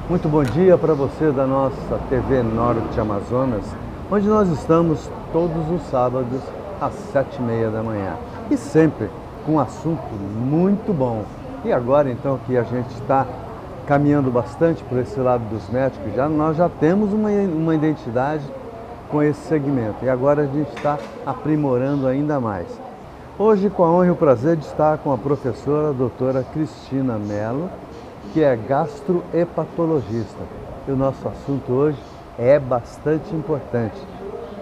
Muito bom dia para você da nossa TV Norte Amazonas, onde nós estamos todos os sábados às 7h30 da manhã. E sempre com um assunto muito bom. E agora então que a gente está caminhando bastante por esse lado dos médicos, nós já temos uma identidade com esse segmento. E agora a gente está aprimorando ainda mais. Hoje, com a honra e o prazer de estar com a professora doutora Cristina Mello, que é gastrohepatologista. E o nosso assunto hoje é bastante importante,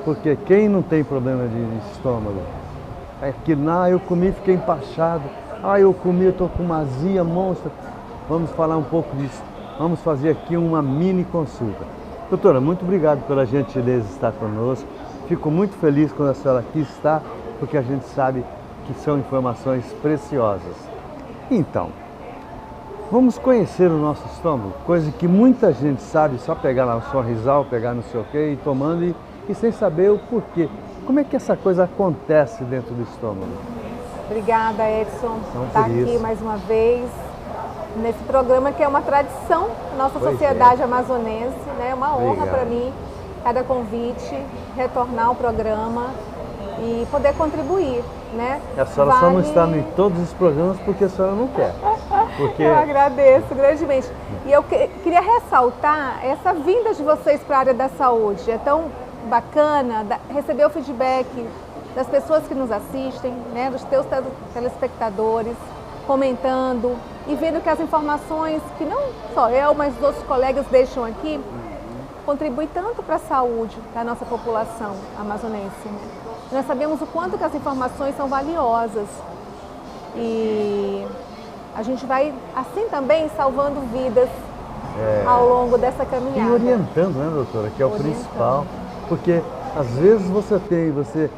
porque quem não tem problema de estômago, é que eu comi, fiquei empachado, eu comi, estou com uma azia monstra. Vamos falar um pouco disso, vamos fazer aqui uma mini consulta. Doutora, muito obrigado pela gentileza de estar conosco, fico muito feliz quando a senhora aqui está, porque a gente sabe que são informações preciosas. Então, vamos conhecer o nosso estômago, coisa que muita gente sabe, só pegar lá o sorrisal, pegar não sei o quê, e tomando e sem saber o porquê. Como é que essa coisa acontece dentro do estômago? Obrigada, Edson, por estar feliz. aqui mais uma vez, nesse programa que é uma tradição da nossa sociedade amazonense, né? É uma honra para mim, cada convite, retornar ao programa e poder contribuir, né? A senhora só não está em todos os programas porque a senhora não quer. Porque... Eu agradeço grandemente. E eu queria ressaltar essa vinda de vocês para a área da saúde. É tão bacana receber o feedback das pessoas que nos assistem, né, dos teus telespectadores, comentando e vendo que as informações que não só eu, mas os outros colegas deixam aqui, contribuem tanto para a saúde da nossa população amazonense, né? Nós sabemos o quanto que as informações são valiosas e a gente vai, assim também, salvando vidas ao longo dessa caminhada. E orientando, né, doutora, que é o principal, porque às vezes você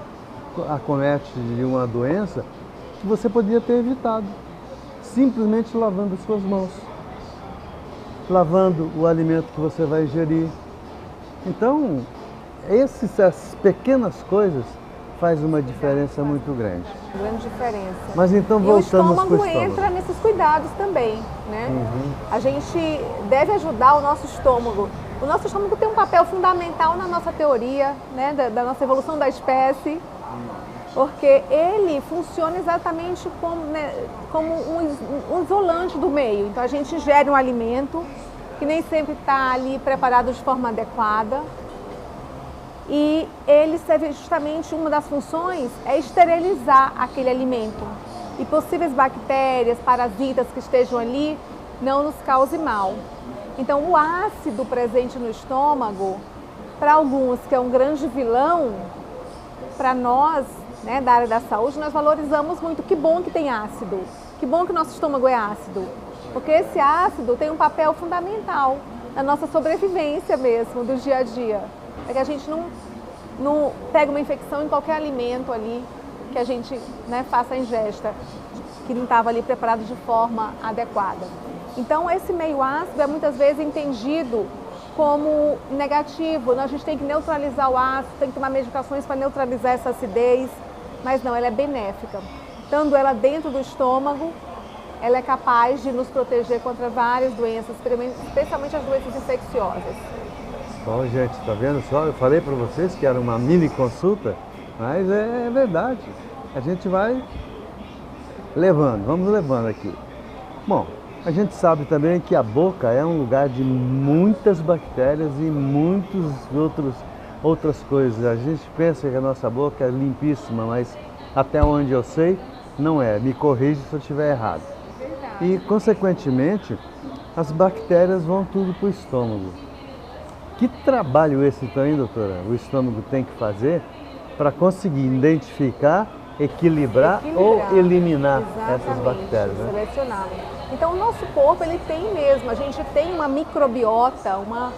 acomete de uma doença que você podia ter evitado, simplesmente lavando as suas mãos, lavando o alimento que você vai ingerir. Então, essas pequenas coisas faz uma diferença muito grande. Grande diferença. Mas então voltamos para o estômago. O estômago entra nesses cuidados também, né? A gente deve ajudar o nosso estômago. O nosso estômago tem um papel fundamental na nossa teoria, né? Da nossa evolução da espécie, porque ele funciona exatamente como um isolante do meio. Então a gente ingere um alimento que nem sempre está ali preparado de forma adequada. E ele serve justamente, uma das funções é esterilizar aquele alimento. E possíveis bactérias, parasitas que estejam ali, não nos cause mal. Então o ácido presente no estômago, para alguns que é um grande vilão, para nós, né, da área da saúde, nós valorizamos muito. Que bom que tem ácido, que bom que o nosso estômago é ácido. Porque esse ácido tem um papel fundamental na nossa sobrevivência mesmo, do dia a dia. É que a gente não pega uma infecção em qualquer alimento ali que a gente, né, faça a ingesta, que não estava ali preparado de forma adequada. Então, esse meio ácido é muitas vezes entendido como negativo. A gente tem que neutralizar o ácido, tem que tomar medicações para neutralizar essa acidez, mas não, ela é benéfica. Estando ela dentro do estômago, ela é capaz de nos proteger contra várias doenças, especialmente as doenças infecciosas. Bom, gente, tá vendo só? Eu falei para vocês que era uma mini consulta, mas é verdade. A gente vai vamos levando aqui. Bom, a gente sabe também que a boca é um lugar de muitas bactérias e muitas outras coisas. A gente pensa que a nossa boca é limpíssima, mas até onde eu sei, não é. Me corrija se eu estiver errado. E, consequentemente, as bactérias vão tudo para o estômago. Que trabalho esse então, hein, doutora? O estômago tem que fazer para conseguir identificar, equilibrar ou eliminar essas bactérias, né? Selecionar. Então, o nosso corpo, ele tem mesmo, a gente tem uma microbiota, uma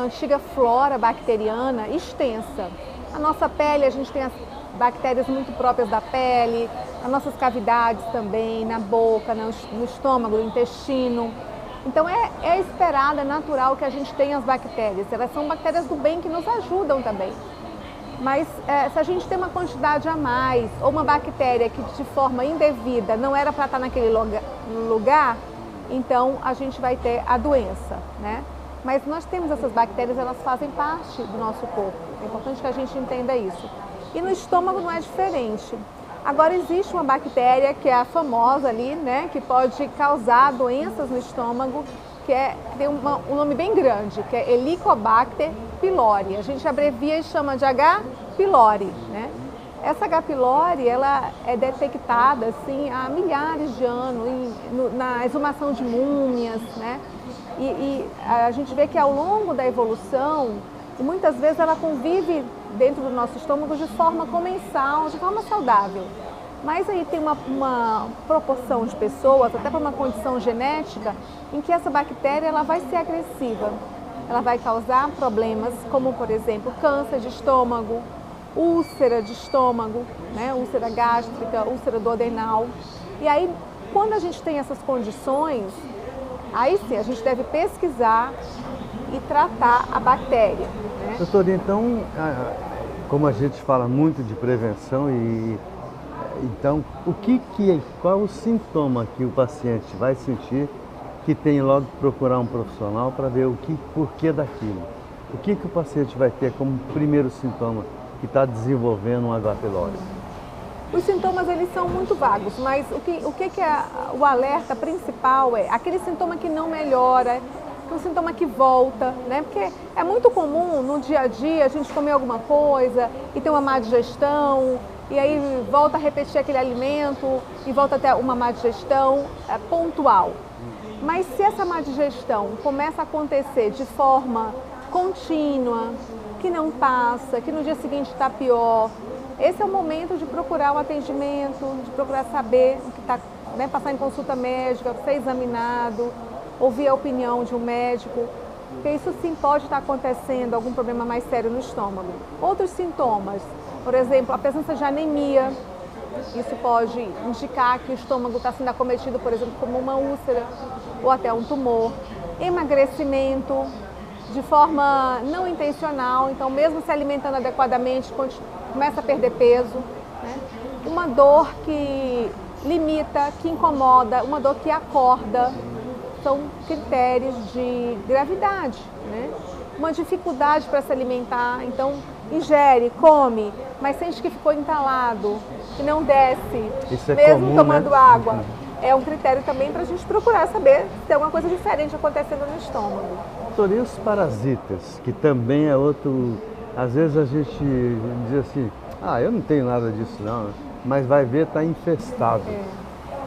antiga flora bacteriana extensa. A nossa pele, a gente tem as bactérias muito próprias da pele, as nossas cavidades também, na boca, no estômago, no intestino. Então é esperado, é natural que a gente tenha as bactérias. Elas são bactérias do bem que nos ajudam também. Mas se a gente tem uma quantidade a mais, ou uma bactéria que de forma indevida não era para estar naquele lugar, então a gente vai ter a doença, né? Mas nós temos essas bactérias, elas fazem parte do nosso corpo. É importante que a gente entenda isso. E no estômago não é diferente. Agora existe uma bactéria que é a famosa ali, né? Que pode causar doenças no estômago, que tem um nome bem grande, que é Helicobacter pylori. A gente abrevia e chama de H. pylori, né? Essa H. pylori, ela é detectada assim, há milhares de anos na exumação de múmias, né? E a gente vê que ao longo da evolução, muitas vezes ela convive dentro do nosso estômago de forma comensal, de forma saudável. Mas aí tem uma proporção de pessoas, até por uma condição genética, em que essa bactéria ela vai ser agressiva. Ela vai causar problemas como, por exemplo, câncer de estômago, úlcera de estômago, né? Úlcera gástrica, úlcera duodenal. E aí, quando a gente tem essas condições, aí sim a gente deve pesquisar e tratar a bactéria, né? Doutora, então, como a gente fala muito de prevenção, então, qual é o sintoma que o paciente vai sentir que tem logo que procurar um profissional para ver o porquê daquilo? O que o paciente vai ter como primeiro sintoma que está desenvolvendo um H. pylori? Os sintomas eles são muito vagos, mas o que é o alerta principal é aquele sintoma que não melhora, um sintoma que volta, né? Porque é muito comum no dia a dia a gente comer alguma coisa e ter uma má digestão, e aí volta a repetir aquele alimento e volta a ter uma má digestão pontual. Mas se essa má digestão começa a acontecer de forma contínua, que não passa, que no dia seguinte está pior, esse é o momento de procurar o atendimento, de procurar saber o que está, né, passar em consulta médica, ser examinado, ouvir a opinião de um médico, porque isso sim pode estar acontecendo, algum problema mais sério no estômago. Outros sintomas, por exemplo, a presença de anemia, isso pode indicar que o estômago está sendo acometido, por exemplo, como uma úlcera ou até um tumor. Emagrecimento de forma não intencional, então mesmo se alimentando adequadamente, começa a perder peso, né? Uma dor que limita, que incomoda, uma dor que acorda, são critérios de gravidade, né? Uma dificuldade para se alimentar, então ingere, come, mas sente que ficou entalado, que não desce, isso é mesmo comum, tomando né? água. É um critério também para a gente procurar saber se tem alguma coisa diferente acontecendo no estômago. Doutor, e os parasitas, que também é outro... Às vezes a gente diz assim, eu não tenho nada disso não, mas vai ver, está infestado.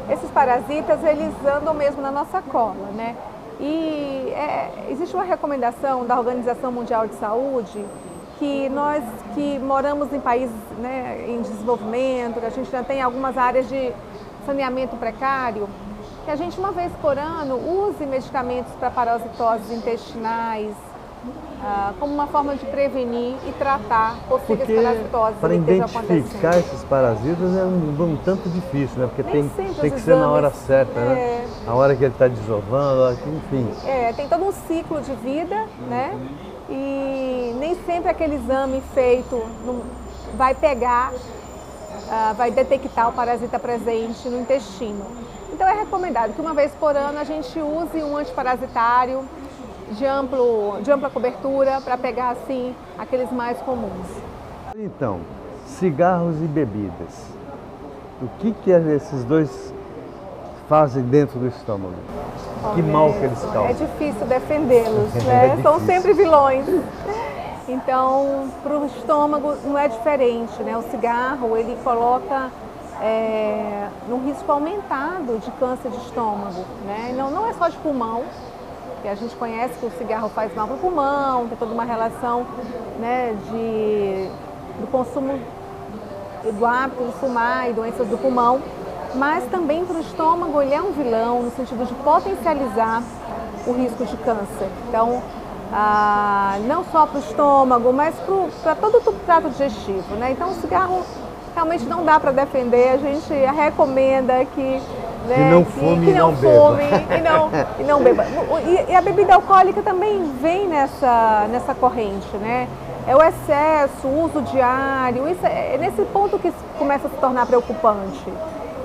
Esses parasitas, eles andam mesmo na nossa cola, né? E existe uma recomendação da Organização Mundial de Saúde que nós que moramos em países, né, em desenvolvimento, que a gente já tem algumas áreas de saneamento precário, que a gente uma vez por ano use medicamentos para parasitoses intestinais, como uma forma de prevenir e tratar possíveis parasitoses. Para identificar esses parasitas é um tanto difícil, né? Porque tem que ser na hora certa, né? A hora que ele está desovando, a hora que, enfim. Tem todo um ciclo de vida, né? E nem sempre aquele exame feito vai pegar, vai detectar o parasita presente no intestino. Então é recomendado que uma vez por ano a gente use um antiparasitário de ampla cobertura para pegar assim aqueles mais comuns. Então, cigarros e bebidas. O que esses dois fazem dentro do estômago? Que mal que eles causam? É difícil defendê-los, né? São sempre vilões. Então, para o estômago não é diferente, né? O cigarro, ele coloca num risco aumentado de câncer de estômago, né? Não é só de pulmão, que a gente conhece que o cigarro faz mal para o pulmão, tem toda uma relação, né, do consumo, do hábito de fumar e doenças do pulmão, mas também para o estômago ele é um vilão no sentido de potencializar o risco de câncer. Então, não só para o estômago, mas para todo o trato digestivo, né? Então, o cigarro realmente não dá para defender, a gente recomenda que não fume e não beba. E a bebida alcoólica também vem nessa corrente, né? É o excesso, o uso diário, isso é nesse ponto que começa a se tornar preocupante.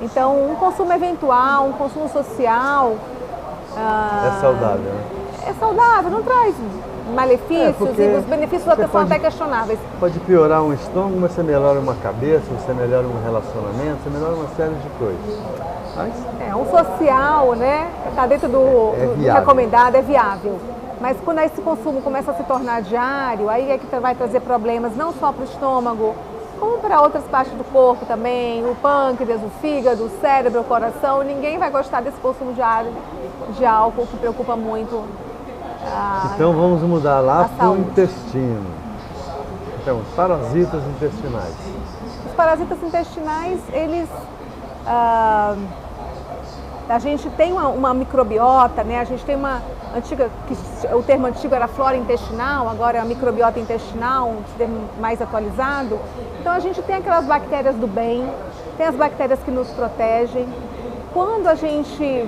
Então, um consumo eventual, um consumo social, É saudável, né? É saudável, não traz malefícios e os benefícios até são até questionáveis. Pode piorar um estômago, mas você melhora uma cabeça, você melhora um relacionamento, você melhora uma série de coisas. Mas um social, né? Está dentro do recomendado, é viável. Mas quando esse consumo começa a se tornar diário, aí é que vai trazer problemas não só para o estômago, como para outras partes do corpo também, o pâncreas, o fígado, o cérebro, o coração. Ninguém vai gostar desse consumo diário de álcool, que preocupa muito. Então vamos mudar lá para o intestino. Então, os parasitas intestinais. Os parasitas intestinais, eles... a gente tem uma microbiota, né? A gente tem uma antiga, o termo antigo era flora intestinal, agora é a microbiota intestinal, um termo mais atualizado. Então a gente tem aquelas bactérias do bem, tem as bactérias que nos protegem. Quando a gente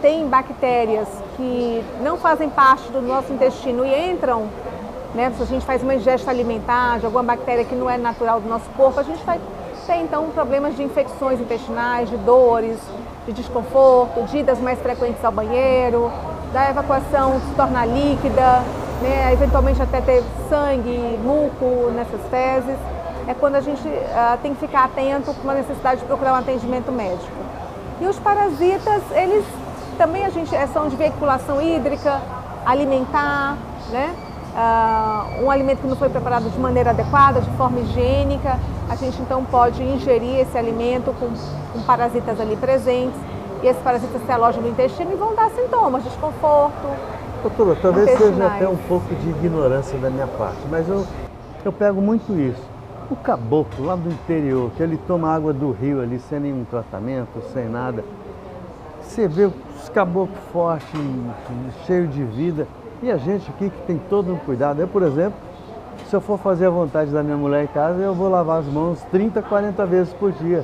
tem bactérias que não fazem parte do nosso intestino e entram, né, se a gente faz uma ingesta alimentar de alguma bactéria que não é natural do nosso corpo, a gente vai ter então problemas de infecções intestinais, de dores, de desconforto, de idas mais frequentes ao banheiro, da evacuação se tornar líquida, né, eventualmente até ter sangue, muco nessas fezes. É quando a gente tem que ficar atento com a necessidade de procurar um atendimento médico. E os parasitas, eles também são de veiculação hídrica, alimentar, né? Um alimento que não foi preparado de maneira adequada, de forma higiênica, a gente então pode ingerir esse alimento com parasitas ali presentes, e esses parasitas se alojam no intestino e vão dar sintomas, desconforto. Doutora, talvez seja até um pouco de ignorância da minha parte, mas eu pego muito isso. O caboclo lá do interior, que ele toma água do rio ali sem nenhum tratamento, sem nada, você vê os caboclos fortes, cheios de vida, e a gente aqui que tem todo um cuidado. Eu, por exemplo, se eu for fazer a vontade da minha mulher em casa, eu vou lavar as mãos 30, 40 vezes por dia.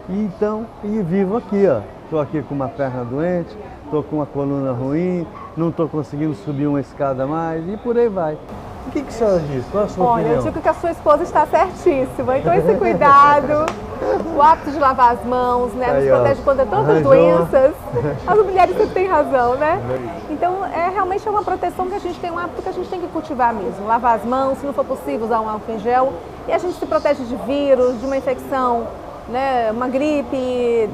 E vivo aqui, ó. Estou aqui com uma perna doente, estou com uma coluna ruim, não estou conseguindo subir uma escada mais, e por aí vai. O que a senhora diz? Qual a sua opinião? Eu digo que a sua esposa está certíssima. Então esse cuidado, o hábito de lavar as mãos, né, nos protege contra tantas doenças. As mulheres sempre têm razão, né? Então realmente é uma proteção que a gente tem, um hábito que a gente tem que cultivar mesmo. Lavar as mãos, se não for possível usar um álcool em gel. E a gente se protege de vírus, de uma infecção, né, uma gripe,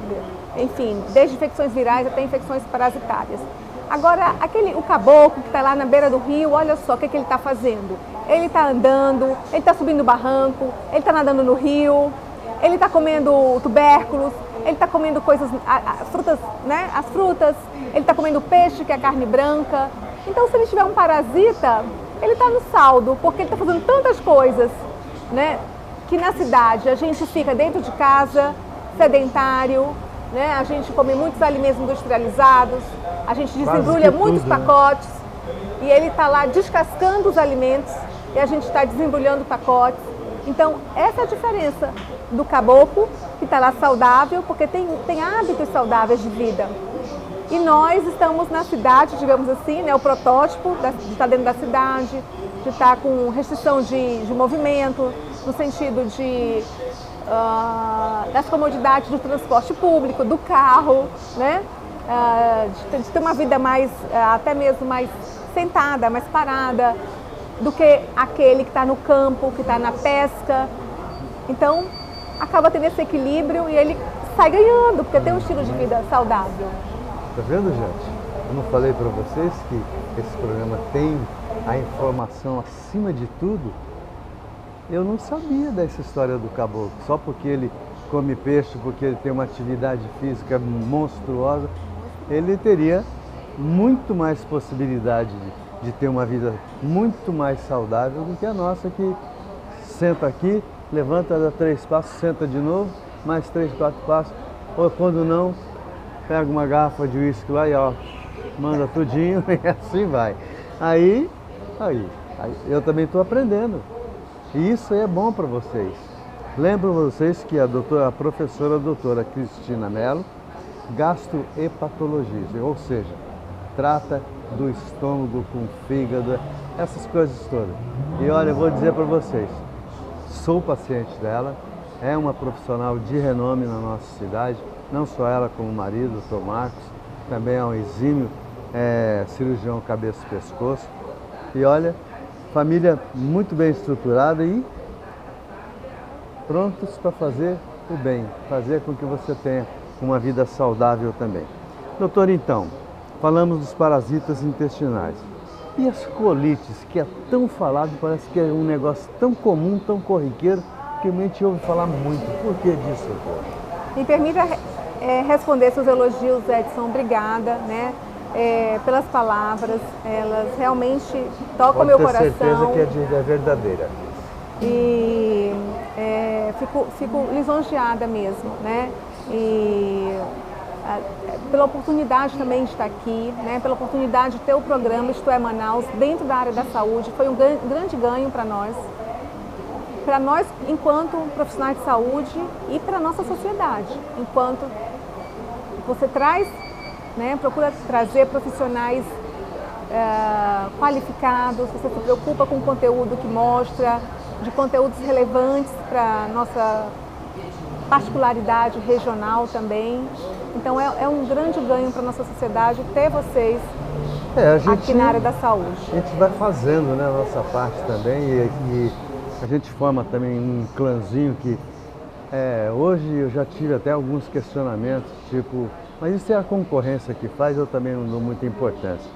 enfim, desde infecções virais até infecções parasitárias. Agora, o caboclo que está lá na beira do rio, olha só o que ele está fazendo. Ele está andando, ele está subindo o barranco, ele está nadando no rio, ele está comendo tubérculos, ele está comendo coisas, frutas, né? As frutas, ele está comendo peixe, que é a carne branca. Então, se ele tiver um parasita, ele está no saldo, porque ele está fazendo tantas coisas, né? Que na cidade a gente fica dentro de casa, sedentário, né? A gente come muitos alimentos industrializados, a gente desembrulha muitos pacotes, e ele está lá descascando os alimentos e a gente está desembrulhando pacotes. Então, essa é a diferença do caboclo, que está lá saudável, porque tem hábitos saudáveis de vida. E nós estamos na cidade, digamos assim, né, o protótipo de estar dentro da cidade, de estar com restrição de movimento, no sentido das comodidades do transporte público, do carro, né? De ter uma vida mais, até mesmo mais sentada, mais parada, do que aquele que está no campo, que está na pesca. Então, acaba tendo esse equilíbrio e ele sai ganhando, porque tem um estilo de vida saudável. Tá vendo, gente? Eu não falei para vocês que esse programa tem a informação acima de tudo? Eu não sabia dessa história do caboclo, só porque ele come peixe, porque ele tem uma atividade física monstruosa, ele teria muito mais possibilidade de ter uma vida muito mais saudável do que a nossa, que senta aqui, levanta, dá 3 passos, senta de novo, mais 3, 4 passos, ou quando não, pega uma garrafa de uísque lá e ó, manda tudinho e assim vai. Aí eu também estou aprendendo. E isso aí é bom para vocês. Lembro vocês que a professora doutora Cristina Mello gastrohepatologia, ou seja, trata do estômago com fígado, essas coisas todas. E olha, eu vou dizer para vocês, sou paciente dela, é uma profissional de renome na nossa cidade, não só ela como o marido, o Dr. Marcos, também é um exímio cirurgião cabeça e pescoço. E olha, família muito bem estruturada e prontos para fazer o bem, fazer com que você tenha uma vida saudável também. Doutor, então, falamos dos parasitas intestinais. E as colites, que é tão falado, parece que é um negócio tão comum, tão corriqueiro, que a gente ouve falar muito. Por que disso, doutor? Me permita responder seus elogios, Edson. Obrigada, né? Pelas palavras. Elas realmente tocam meu coração. Pode ter certeza que é verdadeira. E fico lisonjeada mesmo, né? E pela oportunidade também de estar aqui, né? Pela oportunidade de ter o programa Isto é Manaus dentro da área da saúde, foi um grande ganho para nós enquanto profissionais de saúde e para a nossa sociedade, enquanto você traz, né? Procura trazer profissionais qualificados, você se preocupa com o conteúdo que mostra, de conteúdos relevantes para a nossa particularidade regional também. Então é um grande ganho para a nossa sociedade ter vocês aqui na área da saúde. A gente vai fazendo, né, a nossa parte também e a gente forma também um clãzinho que hoje eu já tive até alguns questionamentos, tipo, mas isso é a concorrência que faz, eu também não dou muita importância.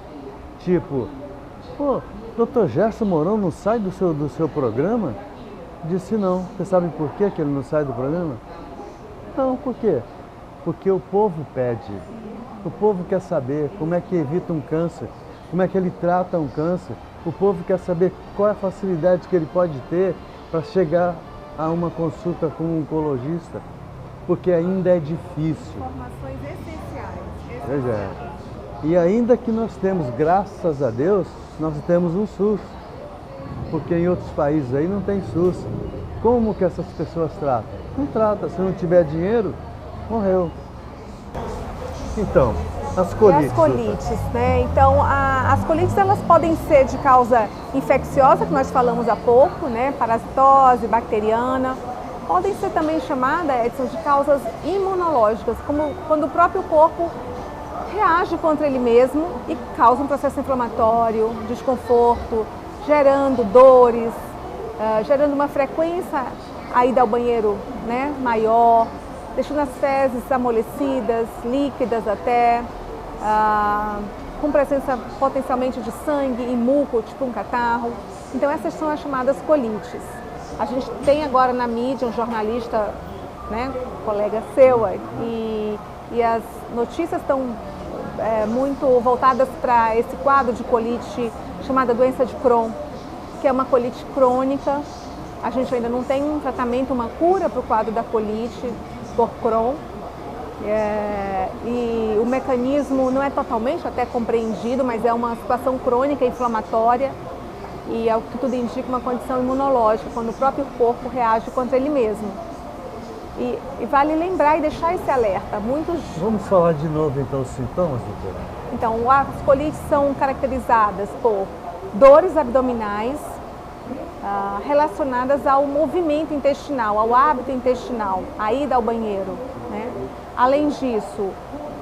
Tipo, pô, Dr. Gerson Mourão não sai do seu programa? Disse não. Você sabe por que ele não sai do programa? Não, por quê? Porque o povo pede. O povo quer saber como é que evita um câncer, como é que ele trata um câncer. O povo quer saber qual é a facilidade que ele pode ter para chegar a uma consulta com um oncologista, porque ainda é difícil. Informações essenciais. Pois é. E ainda que nós temos, graças a Deus, nós temos um SUS, porque em outros países aí não tem SUS. Como que essas pessoas tratam? Não trata, se não tiver dinheiro, morreu. Então, as colites. E as colites, né? Então, as colites elas podem ser de causa infecciosa, que nós falamos há pouco, né? Parasitose, bacteriana. Podem ser também chamadas, Edson, de causas imunológicas, como quando o próprio corpo reage contra ele mesmo e causa um processo inflamatório, desconforto, gerando dores, gerando uma frequência a ida ao banheiro, né, maior, deixando as fezes amolecidas, líquidas até, com presença potencialmente de sangue e muco, tipo um catarro. Então essas são as chamadas colites. A gente tem agora na mídia um jornalista, né, colega seu, e as notícias estão muito voltadas para esse quadro de colite chamada doença de Crohn, que é uma colite crônica. A gente ainda não tem um tratamento, uma cura para o quadro da colite por Crohn. E o mecanismo não é totalmente até compreendido, mas é uma situação crônica inflamatória e, ao que tudo indica, uma condição imunológica, quando o próprio corpo reage contra ele mesmo. E vale lembrar e deixar esse alerta. Vamos falar de novo então os sintomas, doutora? Então, as colites são caracterizadas por dores abdominais relacionadas ao movimento intestinal, ao hábito intestinal, a ida ao banheiro, né? Além disso,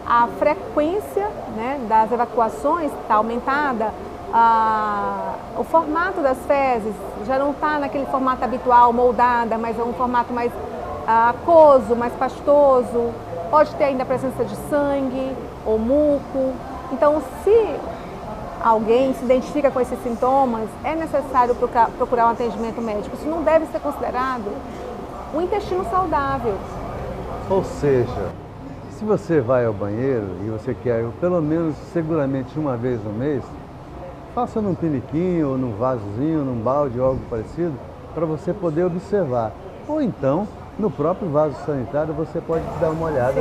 a frequência, né, das evacuações está aumentada, o formato das fezes já não está naquele formato habitual, moldada, mas é um formato mais aquoso, mais pastoso, pode ter ainda a presença de sangue ou muco. Então, se alguém se identifica com esses sintomas, é necessário procurar um atendimento médico. Isso não deve ser considerado um intestino saudável. Ou seja, se você vai ao banheiro e você quer, pelo menos, seguramente uma vez no mês, faça num piniquinho, ou num vasozinho, num balde ou algo parecido, para você poder observar. Ou então, no próprio vaso sanitário, você pode dar uma olhada.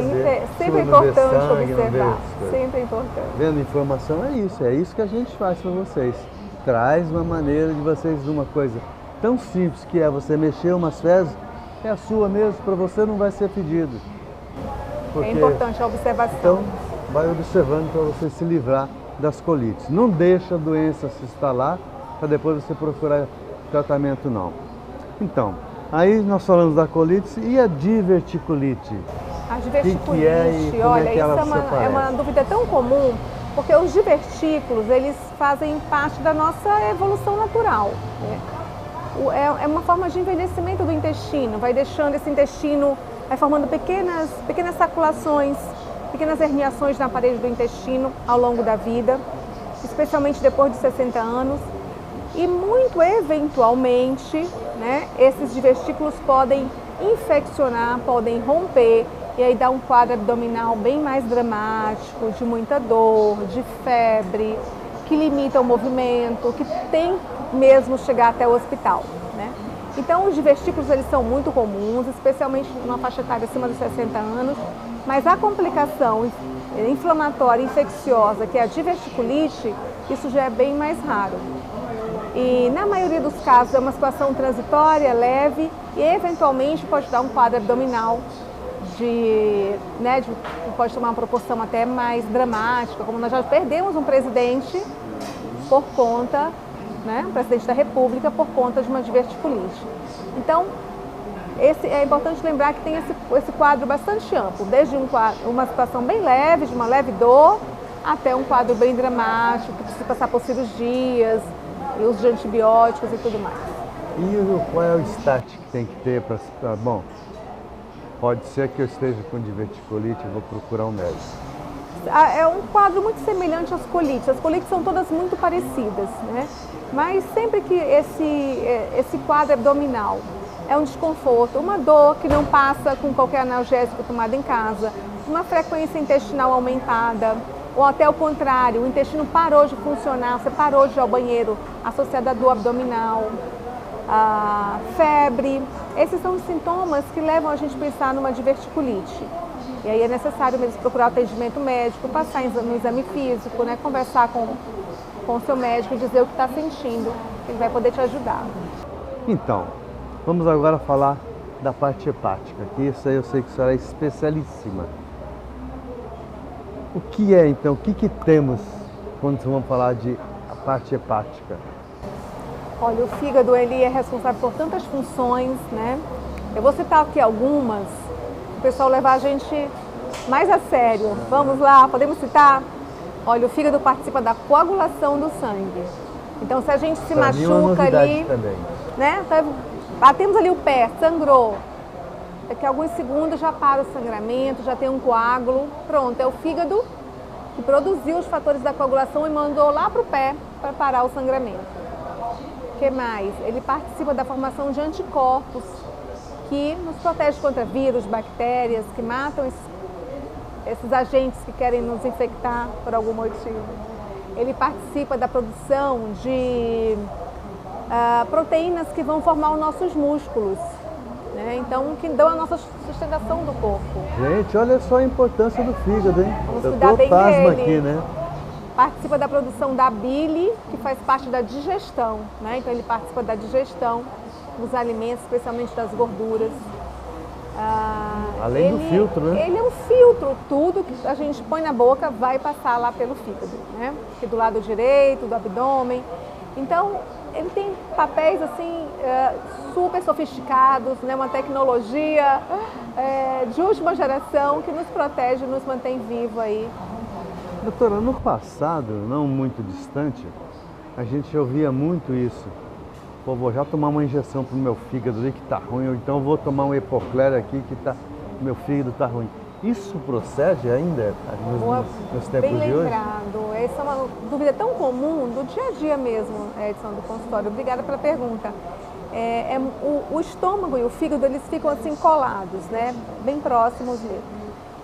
Sempre é importante observar. Sempre é importante. Vendo informação, é isso que a gente faz para vocês. Traz uma maneira de vocês, uma coisa tão simples que é você mexer umas fezes, é a sua mesmo, para você não vai ser pedido. É importante a observação. Então, vai observando para você se livrar das colites. Não deixa a doença se instalar para depois você procurar tratamento, não. Então, aí nós falamos da colite e a diverticulite. A que é e como olha, é que isso ela é se uma dúvida tão comum, porque os divertículos, eles fazem parte da nossa evolução natural, né? É uma forma de envelhecimento do intestino, vai deixando esse intestino, vai formando pequenas saculações, pequenas herniações na parede do intestino ao longo da vida, especialmente depois de 60 anos. E muito eventualmente, né, esses divertículos podem infeccionar, podem romper, e aí dá um quadro abdominal bem mais dramático, de muita dor, de febre, que limita o movimento, que tem mesmo chegar até o hospital, né? Então os divertículos, eles são muito comuns, especialmente numa faixa etária acima dos 60 anos, mas a complicação inflamatória infecciosa, que é a diverticulite, isso já é bem mais raro. E na maioria dos casos é uma situação transitória, leve, e eventualmente pode dar um quadro abdominal pode tomar uma proporção até mais dramática, como nós já perdemos um presidente por conta, né, um presidente da República por conta de uma diverticulite. Então, é importante lembrar que tem esse quadro bastante amplo, desde uma situação bem leve, de uma leve dor, até um quadro bem dramático, que precisa passar por cirurgias, e uso de antibióticos e tudo mais. E qual é o start que tem que ter para... Bom, pode ser que eu esteja com diverticulite e vou procurar um médico. É um quadro muito semelhante às colites. As colites são todas muito parecidas, né? Mas sempre que esse quadro abdominal é um desconforto, uma dor que não passa com qualquer analgésico tomado em casa, uma frequência intestinal aumentada, ou até o contrário, o intestino parou de funcionar, você parou de ir ao banheiro, associado à dor abdominal, a febre. Esses são os sintomas que levam a gente a pensar numa diverticulite. E aí é necessário mesmo procurar atendimento médico, passar no exame físico, né, conversar com o seu médico e dizer o que está sentindo, que ele vai poder te ajudar. Então, vamos agora falar da parte hepática, que isso aí eu sei que a senhora é especialíssima. O que é, então, o que temos quando vamos falar de a parte hepática? Olha, o fígado, ele é responsável por tantas funções, né? Eu vou citar aqui algumas, o pessoal levar a gente mais a sério. Vamos lá, podemos citar? Olha, o fígado participa da coagulação do sangue. Então, se a gente se machuca ali, também, né? Batemos ali o pé, sangrou. Daqui a alguns segundos já para o sangramento, já tem um coágulo, pronto, é o fígado que produziu os fatores da coagulação e mandou lá para o pé para parar o sangramento. O que mais? Ele participa da formação de anticorpos que nos protege contra vírus, bactérias, que matam esses agentes que querem nos infectar por algum motivo. Ele participa da produção de proteínas que vão formar os nossos músculos. Né? Então, que dão a nossa sustentação do corpo. Gente, olha só a importância do fígado, hein? Vamos eu cuidar bem pasma dele. Aqui, né? Participa da produção da bile, que faz parte da digestão, né? Então ele participa da digestão dos alimentos, especialmente das gorduras. Além do filtro, né? Ele é um filtro, tudo que a gente põe na boca vai passar lá pelo fígado, né? Aqui do lado direito, do abdômen. Então, ele tem papéis assim super sofisticados, né? Uma tecnologia de última geração que nos protege, nos mantém vivo aí. Doutora, no passado, não muito distante, a gente ouvia muito isso. Pô, vou já tomar uma injeção pro meu fígado ali que tá ruim, ou então vou tomar um Epocler aqui que meu fígado tá ruim. Isso procede ainda nos tempos de hoje? Bem lembrado. Essa é uma dúvida tão comum do dia a dia mesmo, Edson, do consultório. Obrigada pela pergunta. O estômago e o fígado, eles ficam assim colados, né? Bem próximos mesmo.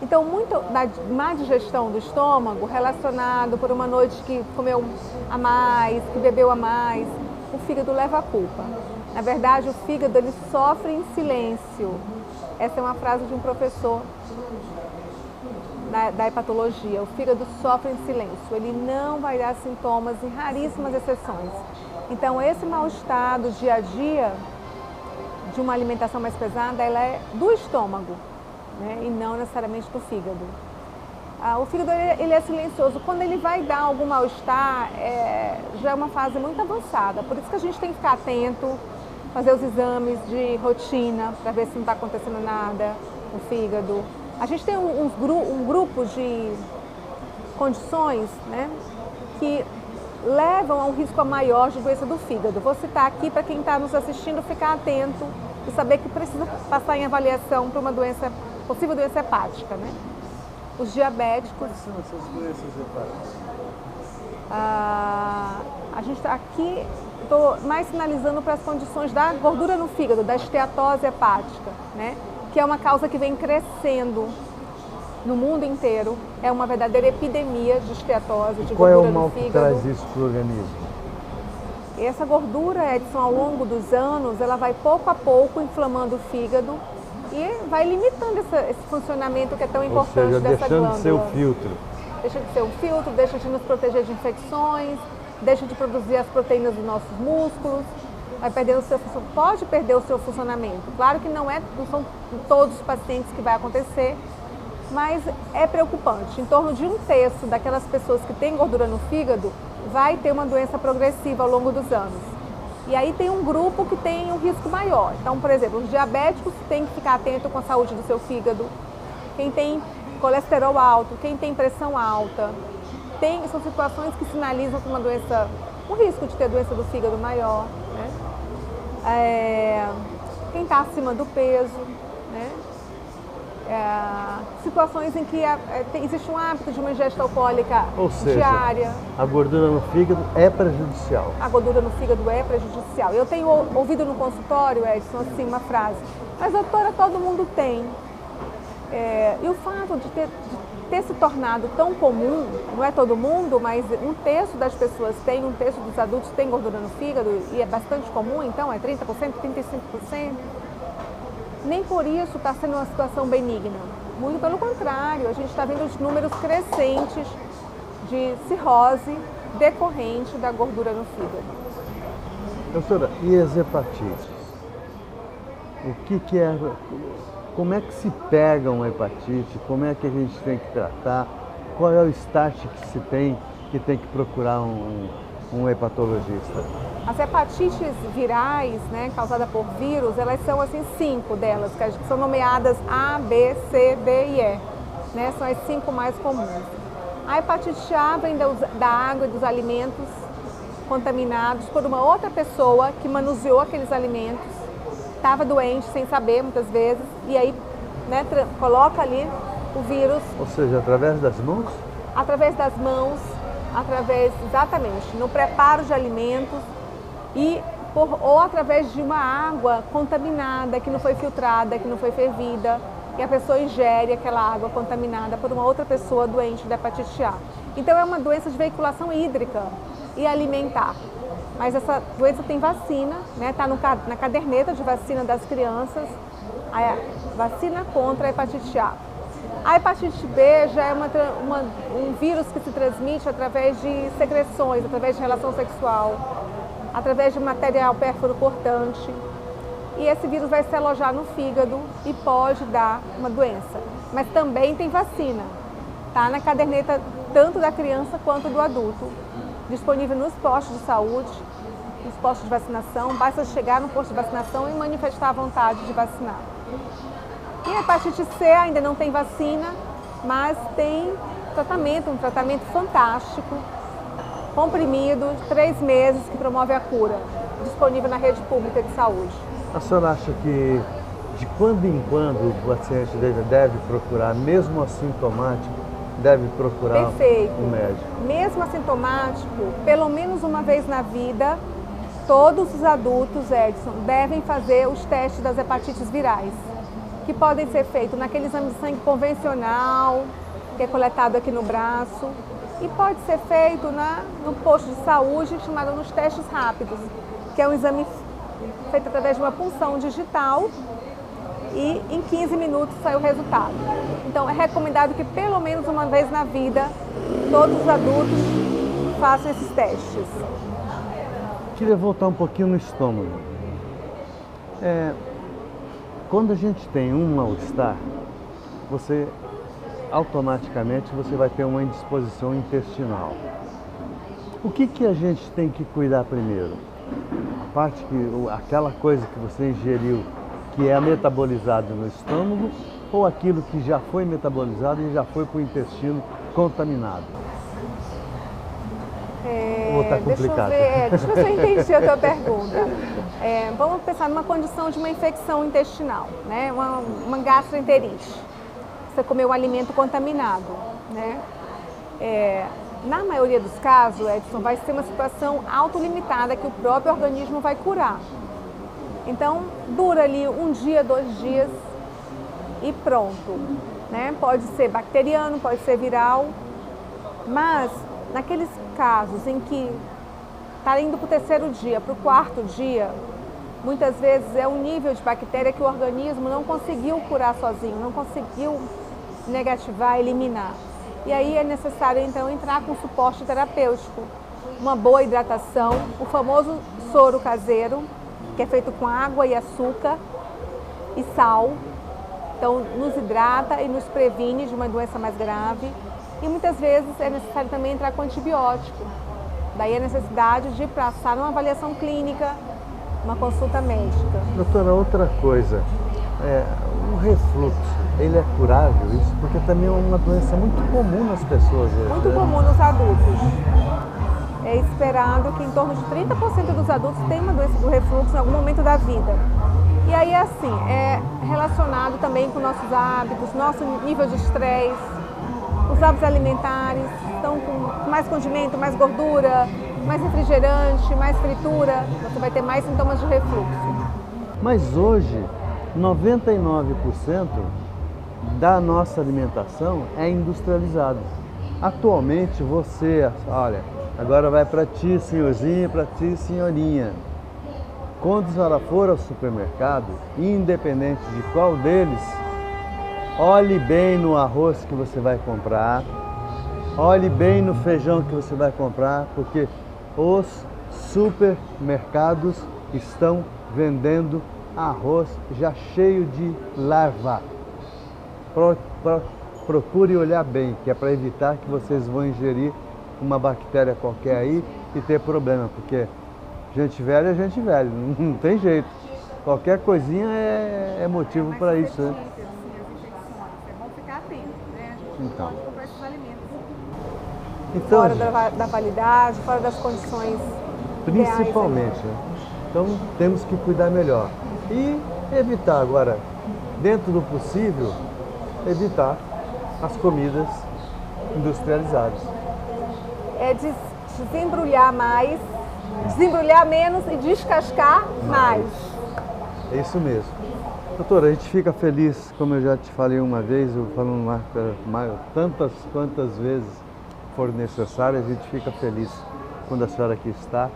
Então, muito da má digestão do estômago, relacionado por uma noite que comeu a mais, que bebeu a mais, o fígado leva a culpa. Na verdade, o fígado, ele sofre em silêncio. Essa é uma frase de um professor da hepatologia. O fígado sofre em silêncio, ele não vai dar sintomas, em raríssimas exceções. Então, esse mal-estar do dia a dia, de uma alimentação mais pesada, ela é do estômago, né? E não necessariamente do fígado. O fígado, ele é silencioso. Quando ele vai dar algum mal-estar, já é uma fase muito avançada. Por isso que a gente tem que ficar atento, fazer os exames de rotina, para ver se não está acontecendo nada no fígado. A gente tem um grupo de condições, né, que levam a um risco maior de doença do fígado. Vou citar aqui para quem está nos assistindo ficar atento e saber que precisa passar em avaliação para uma possível doença hepática, né? Os diabéticos. Quais são essas doenças hepáticas? A gente está aqui, estou mais sinalizando para as condições da gordura no fígado, da esteatose hepática, né? Que é uma causa que vem crescendo no mundo inteiro. É uma verdadeira epidemia de esteatose, de Qual gordura é o mal no que fígado. traz isso para o organismo? Essa gordura, Edson, ao longo dos anos, ela vai pouco a pouco inflamando o fígado e vai limitando esse funcionamento que é tão importante Ou seja, dessa glândula. deixando de ser o filtro. Deixa de ser um filtro, deixa de nos proteger de infecções, deixa de produzir as proteínas dos nossos músculos, vai perdendo pode perder o seu funcionamento. Claro que não são todos os pacientes que vai acontecer, mas é preocupante. Em torno de 1/3 daquelas pessoas que têm gordura no fígado vai ter uma doença progressiva ao longo dos anos. E aí tem um grupo que tem um risco maior. Então, por exemplo, os diabéticos têm que ficar atento com a saúde do seu fígado. Quem tem colesterol alto, quem tem pressão alta, são situações que sinalizam com um risco de ter doença do fígado maior, né? Quem está acima do peso, né? Situações em que existe um hábito de uma ingesta alcoólica diária. A gordura no fígado é prejudicial. A gordura no fígado é prejudicial. Eu tenho ouvido no consultório, Edson, assim, uma frase: mas doutora, todo mundo tem. E o fato de ter se tornado tão comum, não é todo mundo, mas 1/3 das pessoas tem, 1/3 dos adultos tem gordura no fígado, e é bastante comum, então é 30%, 35%. Nem por isso está sendo uma situação benigna. Muito pelo contrário, a gente está vendo os números crescentes de cirrose decorrente da gordura no fígado. Doutora, e as hepatites? O que é? Como é que se pega uma hepatite? Como é que a gente tem que tratar? Qual é o start que tem que procurar um hepatologista? As hepatites virais, né, causadas por vírus, elas são assim 5 delas, que são nomeadas A, B, C, D e E, né? São as 5 mais comuns. A hepatite A vem da água e dos alimentos contaminados por uma outra pessoa que manuseou aqueles alimentos, estava doente sem saber muitas vezes, e aí, né, coloca ali o vírus. Ou seja, através das mãos? Através das mãos, exatamente, no preparo de alimentos ou através de uma água contaminada, que não foi filtrada, que não foi fervida, e a pessoa ingere aquela água contaminada por uma outra pessoa doente da hepatite A. Então é uma doença de veiculação hídrica e alimentar. Mas essa doença tem vacina, né? Está na caderneta de vacina das crianças, a vacina contra a hepatite A. A hepatite B já é um vírus que se transmite através de secreções, através de relação sexual, através de material pérfuro cortante. E esse vírus vai se alojar no fígado e pode dar uma doença. Mas também tem vacina. Está na caderneta tanto da criança quanto do adulto. Disponível nos postos de saúde, nos postos de vacinação. Basta chegar no posto de vacinação e manifestar a vontade de vacinar. E a hepatite C ainda não tem vacina, mas tem um tratamento fantástico, comprimido, 3 meses, que promove a cura, disponível na rede pública de saúde. A senhora acha que de quando em quando o paciente deve procurar, mesmo assintomático, deve procurar um médico? Mesmo assintomático, pelo menos uma vez na vida, todos os adultos, Edson, devem fazer os testes das hepatites virais, que podem ser feitos naquele exame de sangue convencional, que é coletado aqui no braço, e pode ser feito no posto de saúde, chamado nos testes rápidos, que é um exame feito através de uma punção digital, e em 15 minutos sai o resultado. Então é recomendado que pelo menos uma vez na vida todos os adultos façam esses testes. Queria voltar um pouquinho no estômago. Quando a gente tem um mal-estar, automaticamente você vai ter uma indisposição intestinal. O que a gente tem que cuidar primeiro? Aquela coisa que você ingeriu, que é metabolizada no estômago, ou aquilo que já foi metabolizado e já foi para o intestino contaminado? Ou está complicado? Deixa eu ver se eu entendi a tua pergunta. Vamos pensar numa condição de uma infecção intestinal, né? Uma gastroenterite. Você comeu um alimento contaminado, né? Na maioria dos casos, Edson, vai ser uma situação autolimitada que o próprio organismo vai curar. Então, dura ali 1 dia, 2 dias e pronto, né? Pode ser bacteriano, pode ser viral, mas naqueles casos em que está indo para o 3º dia, para o 4º dia, muitas vezes é um nível de bactéria que o organismo não conseguiu curar sozinho, não conseguiu negativar, eliminar. E aí é necessário então entrar com suporte terapêutico, uma boa hidratação, o famoso soro caseiro, que é feito com água e açúcar e sal. Então nos hidrata e nos previne de uma doença mais grave. E muitas vezes é necessário também entrar com antibiótico. Daí a necessidade de passar uma avaliação clínica, uma consulta médica. Doutora, outra coisa, o refluxo, ele é curável isso? Porque também é uma doença muito comum nas pessoas hoje. Muito comum nos adultos. É esperado que em torno de 30% dos adultos tenham uma doença do refluxo em algum momento da vida. E aí assim, é relacionado também com nossos hábitos, nosso nível de estresse, os hábitos alimentares, então com mais condimento, mais gordura, mais refrigerante, mais fritura, você vai ter mais sintomas de refluxo. Mas hoje, 99% da nossa alimentação é industrializada. Atualmente você, olha, agora vai para ti, senhorzinho, para ti, senhorinha. Quando a senhora for ao supermercado, independente de qual deles, olhe bem no arroz que você vai comprar, olhe bem no feijão que você vai comprar, porque os supermercados estão vendendo arroz já cheio de larva. Procure olhar bem, que é para evitar que vocês vão ingerir uma bactéria qualquer aí e ter problema, porque gente velha é gente velha, não tem jeito. Qualquer coisinha é motivo para isso, né? Então. Fora da validade, fora das condições principalmente, ideais, né? Então temos que cuidar melhor e evitar agora, dentro do possível, evitar as comidas industrializadas. É desembrulhar mais, desembrulhar menos e descascar mais. É isso mesmo. Doutora, a gente fica feliz, como eu já te falei uma vez, eu falo tantas quantas vezes for necessário, a gente fica feliz quando a senhora aqui está.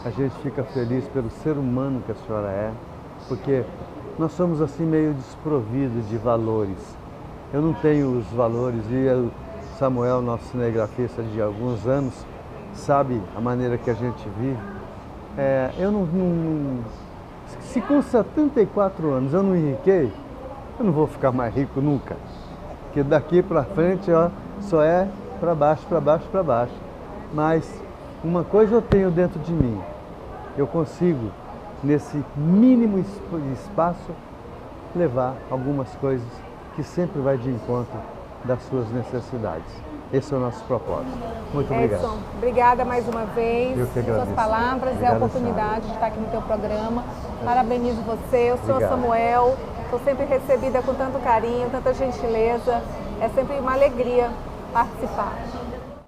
A gente fica feliz pelo ser humano que a senhora é, porque nós somos assim meio desprovidos de valores. Eu não tenho os valores e o Samuel, nosso cinegrafista de alguns anos, sabe a maneira que a gente vive. Se com 74 anos eu não enriquei, eu não vou ficar mais rico nunca. Porque daqui para frente só é para baixo, para baixo, para baixo. Mas uma coisa eu tenho dentro de mim. Eu consigo, nesse mínimo espaço, levar algumas coisas que sempre vai de encontro das suas necessidades. Esse é o nosso propósito. Muito obrigado. Edson, obrigada mais uma vez pelas suas palavras e a oportunidade de estar aqui no teu programa. Parabenizo você, o senhor Samuel. Estou sempre recebida com tanto carinho, tanta gentileza. É sempre uma alegria participar.